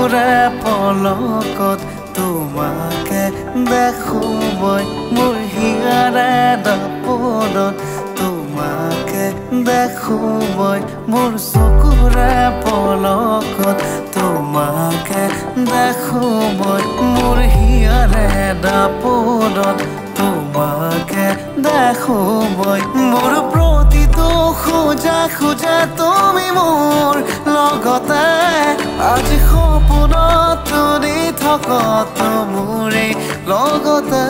চকুৰে পলকত তোমাকে দেখো মই মোৰ হিয়াৰে দাপোনত তোমাকে দেখো মই মোৰ চকুৰে পলকত তোমাকে দেখো মই মোৰ হিয়াৰে দাপোনত তোমাকে দেখো মই মোৰ প্ৰতিটো খোজা খোজা তুমি মোৰ লগতে আজি সপোনত তুমি থকত মোৰে লগতে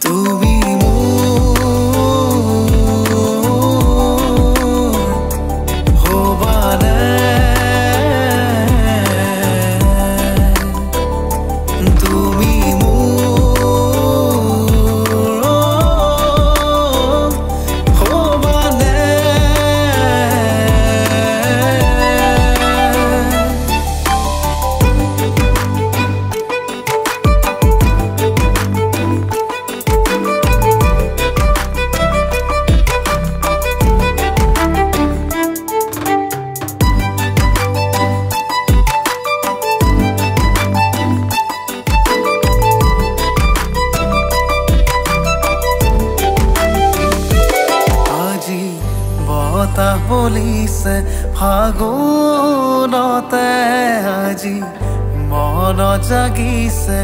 তুমি বতাহ বলিছে ফাগুনতে আজি মন জাগিছে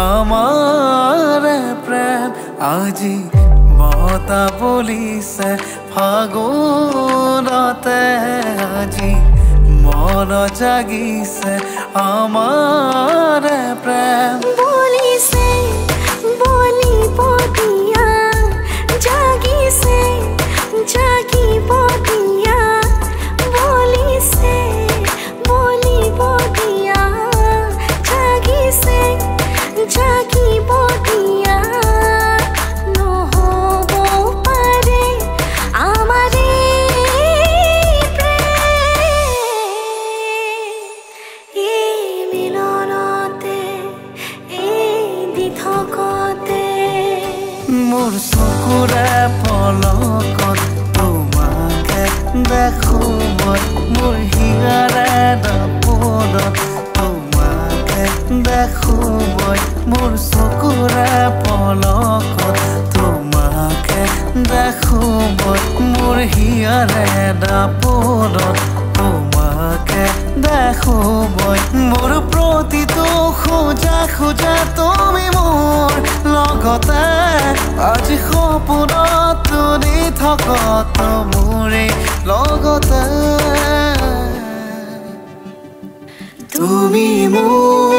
আমাৰ প্ৰেম আজি বতাহ বলিছে ফাগুনতে আজি মন জাগিছে আমাৰ প্ৰেম বলিছে বলিব দিয়া জাগিছে জাগিব দিয়া বলিছে বলিব দিয়া জাগিছে জাগিব দিয়া নহ'ব পাৰে আমাৰে এই মিলনতে এই দিঠকতে মোৰ চকুৰে পলকত তোমাকে দেখো মই মোৰ হিয়াৰে দাপোনত তোমাকে দেখো মই মোৰ চকুৰে পলকত তোমাকে দেখো মই মোৰ হিয়াৰে দাপোনত তোমাকে দেখো মই মোৰ প্ৰতিটো খোজা খোজা তুমি মোৰ লগতে আজি সপোনত তুমি থকত মোৰে লগতে তুমি মোৰ